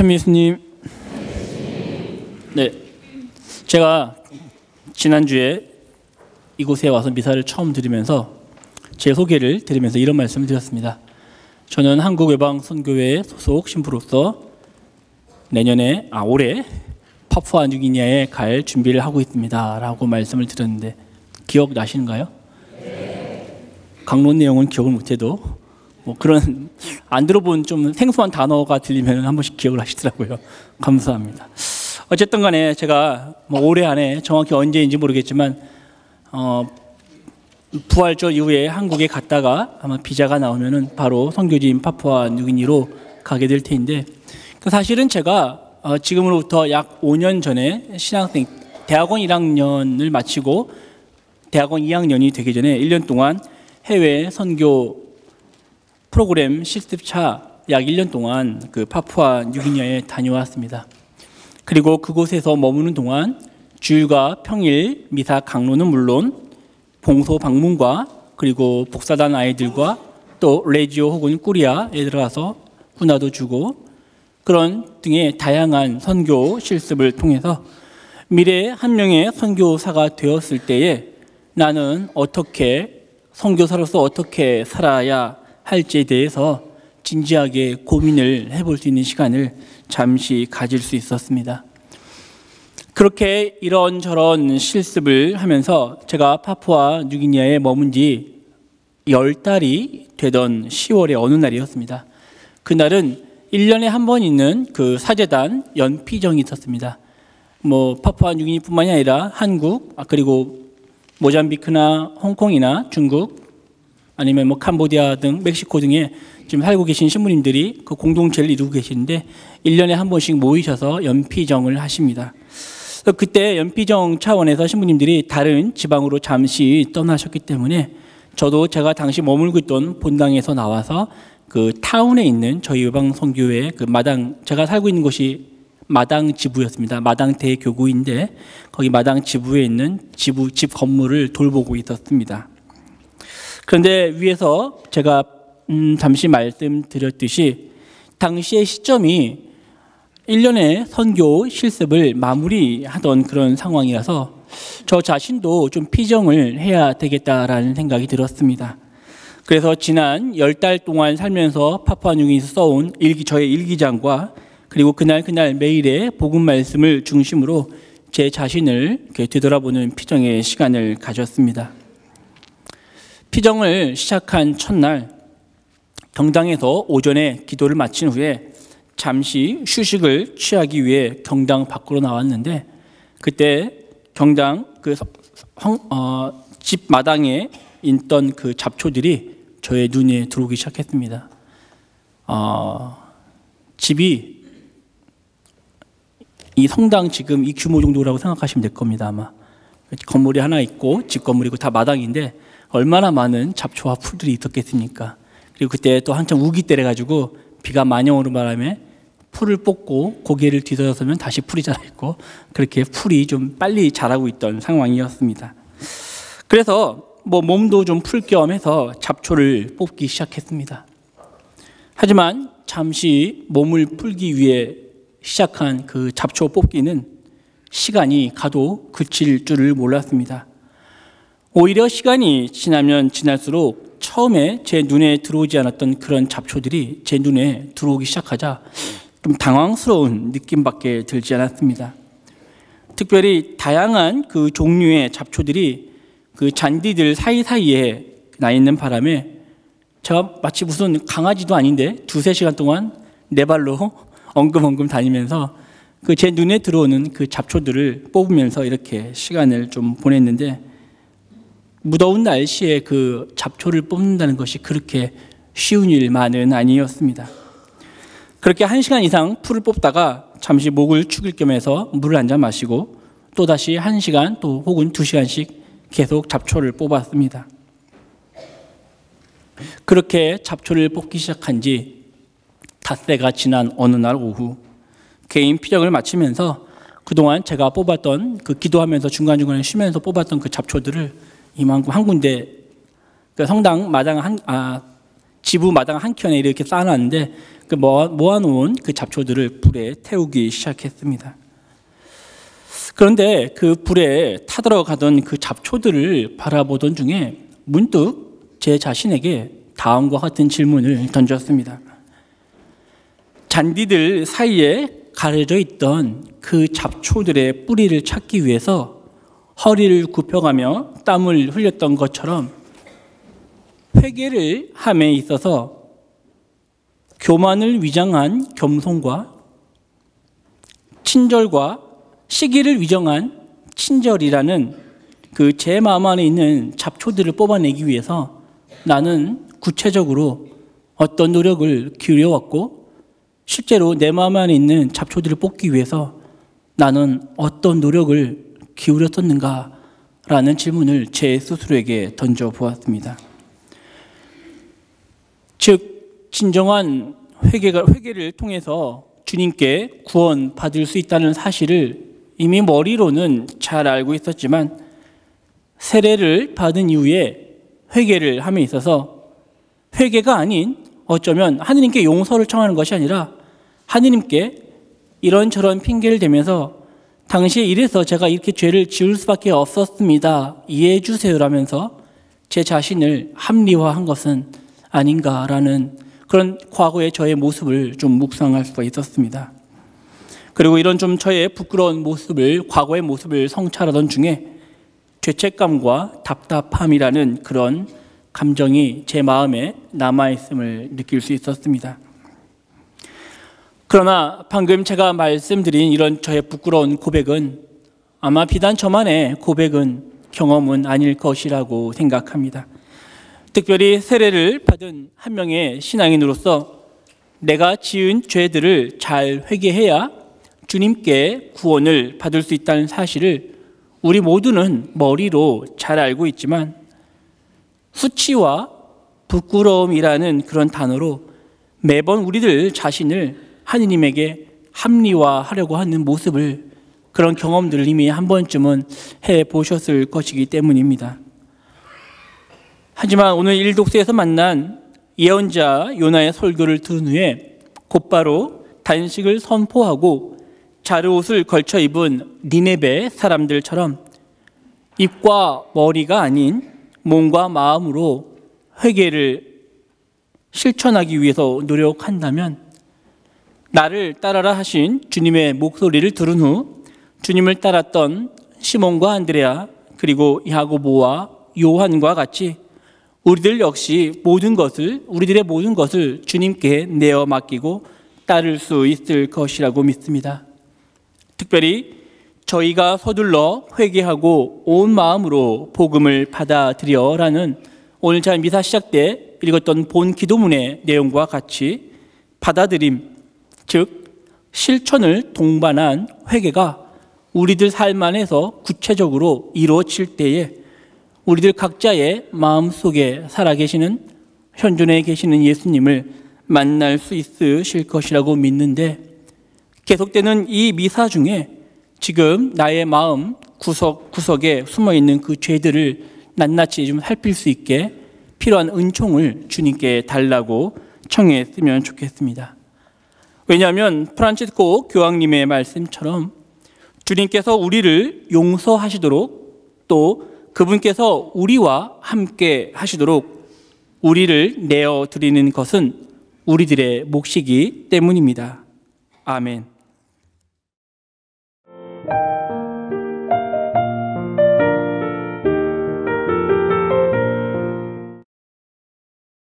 박찬민 교수님. 네, 제가 지난주에 이곳에 와서 미사를 처음 드리면서 제 소개를 드리면서 이런 말씀을 드렸습니다. 저는 한국외방선교회 소속 신부로서 올해 파푸아뉴기니아에 갈 준비를 하고 있습니다 라고 말씀을 드렸는데 기억나시는가요? 네. 강론 내용은 기억을 못해도 뭐 그런 안 들어본 좀 생소한 단어가 들리면 한 번씩 기억을 하시더라고요. 감사합니다. 어쨌든 간에 제가 올해 안에 정확히 언제인지 모르겠지만 부활절 이후에 한국에 갔다가 아마 비자가 나오면은 바로 선교지인 파푸아뉴기니로 가게 될 텐데, 사실은 제가 지금으로부터 약 5년 전에 신학생 대학원 1학년을 마치고 대학원 2학년이 되기 전에 1년 동안 해외 선교 프로그램 실습차 약 1년 동안 그 파푸아뉴기니아에 다녀왔습니다. 그리고 그곳에서 머무는 동안 주일과 평일 미사 강론은 물론 봉소 방문과 그리고 복사단 아이들과 또 레지오 혹은 꾸리아에 들어가서 훈화도 주고 그런 등의 다양한 선교 실습을 통해서 미래에 한 명의 선교사가 되었을 때에 나는 어떻게 선교사로서 어떻게 살아야 할지에 대해서 진지하게 고민을 해볼 수 있는 시간을 잠시 가질 수 있었습니다. 그렇게 이런저런 실습을 하면서 제가 파푸아뉴기니아에 머문 지 10달이 되던 10월의 어느 날이었습니다. 그날은 1년에 한 번 있는 그 사제단 연피정이 있었습니다. 파푸아뉴기니뿐만이 아니라 한국, 그리고 모잠비크나 홍콩이나 중국, 아니면 캄보디아 등 멕시코 등에 지금 살고 계신 신부님들이 그 공동체를 이루고 계시는데 1년에 한 번씩 모이셔서 연피정을 하십니다. 그때 연피정 차원에서 신부님들이 다른 지방으로 잠시 떠나셨기 때문에 저도 제가 당시 머물고 있던 본당에서 나와서 그 타운에 있는 저희 외방선교회 그 마당, 제가 살고 있는 곳이 마당 지부였습니다. 마당 대교구인데 거기 마당 지부에 있는 집 건물을 돌보고 있었습니다. 그런데 위에서 제가 잠시 말씀드렸듯이 당시의 시점이 1년의 선교 실습을 마무리하던 그런 상황이라서 저 자신도 좀 피정을 해야 되겠다라는 생각이 들었습니다. 그래서 지난 10달 동안 살면서 파푸아뉴기니에서 써온 저의 일기장과 그리고 그날 매일의 복음 말씀을 중심으로 제 자신을 이렇게 되돌아보는 피정의 시간을 가졌습니다. 피정을 시작한 첫날 경당에서 오전에 기도를 마친 후에 잠시 휴식을 취하기 위해 경당 밖으로 나왔는데 그때 경당 집 마당에 있던 그 잡초들이 저의 눈에 들어오기 시작했습니다. 집이 이 성당 지금 이 규모 정도라고 생각하시면 될 겁니다. 아마 건물이 하나 있고 집 건물이고 다 마당인데 얼마나 많은 잡초와 풀들이 있었겠습니까? 그리고 그때 또 한참 우기 때려가지고 비가 많이 오는 바람에 풀을 뽑고 고개를 뒤돌아서면 다시 풀이 자라있고 그렇게 풀이 좀 빨리 자라고 있던 상황이었습니다. 그래서 몸도 좀 풀 겸 해서 잡초를 뽑기 시작했습니다. 하지만 잠시 몸을 풀기 위해 시작한 그 잡초 뽑기는 시간이 가도 그칠 줄을 몰랐습니다. 오히려 시간이 지나면 지날수록 처음에 제 눈에 들어오지 않았던 그런 잡초들이 제 눈에 들어오기 시작하자 좀 당황스러운 느낌밖에 들지 않았습니다. 특별히 다양한 그 종류의 잡초들이 그 잔디들 사이사이에 나 있는 바람에 제가 마치 무슨 강아지도 아닌데 2-3시간 동안 네 발로 엉금엉금 다니면서 그 제 눈에 들어오는 그 잡초들을 뽑으면서 이렇게 시간을 좀 보냈는데 무더운 날씨에 그 잡초를 뽑는다는 것이 그렇게 쉬운 일만은 아니었습니다. 그렇게 1시간 이상 풀을 뽑다가 잠시 목을 축일 겸 해서 물을 한 잔 마시고 또다시 1시간 또 혹은 2시간씩 계속 잡초를 뽑았습니다. 그렇게 잡초를 뽑기 시작한 지 닷새가 지난 어느 날 오후 개인 피정을 마치면서 그동안 제가 뽑았던 그 기도하면서 중간중간에 쉬면서 뽑았던 그 잡초들을 이만큼 한 군데 그 성당 마당 지부 마당 한켠에 이렇게 쌓아놨는데 그 모아놓은 그 잡초들을 불에 태우기 시작했습니다. 그런데 그 불에 타들어가던 그 잡초들을 바라보던 중에 문득 제 자신에게 다음과 같은 질문을 던졌습니다. 잔디들 사이에 가려져 있던 그 잡초들의 뿌리를 찾기 위해서 허리를 굽혀가며 땀을 흘렸던 것처럼 회개를 함에 있어서 교만을 위장한 겸손과 친절과 시기를 위정한 친절이라는 그 제 마음 안에 있는 잡초들을 뽑아내기 위해서 나는 구체적으로 어떤 노력을 기울여왔고 실제로 내 마음 안에 있는 잡초들을 뽑기 위해서 나는 어떤 노력을 기울였었는가라는 질문을 제 스스로에게 던져보았습니다. 즉 진정한 회개를 통해서 주님께 구원받을 수 있다는 사실을 이미 머리로는 잘 알고 있었지만 세례를 받은 이후에 회개를 함에 있어서 회개가 아닌 어쩌면 하느님께 용서를 청하는 것이 아니라 하느님께 이런저런 핑계를 대면서 당시에 이래서 제가 이렇게 죄를 지을 수밖에 없었습니다. 이해해 주세요라면서 제 자신을 합리화한 것은 아닌가라는 그런 과거의 저의 모습을 좀 묵상할 수가 있었습니다. 그리고 이런 좀 저의 부끄러운 모습을, 과거의 모습을 성찰하던 중에 죄책감과 답답함이라는 그런 감정이 제 마음에 남아있음을 느낄 수 있었습니다. 그러나 방금 제가 말씀드린 이런 저의 부끄러운 고백은 아마 비단 저만의 경험은 아닐 것이라고 생각합니다. 특별히 세례를 받은 한 명의 신앙인으로서 내가 지은 죄들을 잘 회개해야 주님께 구원을 받을 수 있다는 사실을 우리 모두는 머리로 잘 알고 있지만 수치와 부끄러움이라는 그런 단어로 매번 우리들 자신을 하느님에게 합리화하려고 하는 모습을, 그런 경험들을 이미 한 번쯤은 해보셨을 것이기 때문입니다. 하지만 오늘 일독서에서 만난 예언자 요나의 설교를 들은 후에 곧바로 단식을 선포하고 자르옷을 걸쳐 입은 니네베 사람들처럼 입과 머리가 아닌 몸과 마음으로 회개를 실천하기 위해서 노력한다면 나를 따라라 하신 주님의 목소리를 들은 후 주님을 따랐던 시몬과 안드레아 그리고 야고보와 요한과 같이 우리들 역시 우리들의 모든 것을 주님께 내어 맡기고 따를 수 있을 것이라고 믿습니다. 특별히 저희가 서둘러 회개하고 온 마음으로 복음을 받아들여라는 오늘 잘 미사 시작 때 읽었던 본 기도문의 내용과 같이 받아들임, 즉 실천을 동반한 회개가 우리들 삶 안에서 구체적으로 이루어질 때에 우리들 각자의 마음속에 살아계시는, 현존에 계시는 예수님을 만날 수 있으실 것이라고 믿는데, 계속되는 이 미사 중에 지금 나의 마음 구석구석에 숨어있는 그 죄들을 낱낱이 좀 살필 수 있게 필요한 은총을 주님께 달라고 청했으면 좋겠습니다. 왜냐하면 프란치스코 교황님의 말씀처럼 주님께서 우리를 용서하시도록, 또 그분께서 우리와 함께 하시도록 우리를 내어드리는 것은 우리들의 몫이기 때문입니다. 아멘.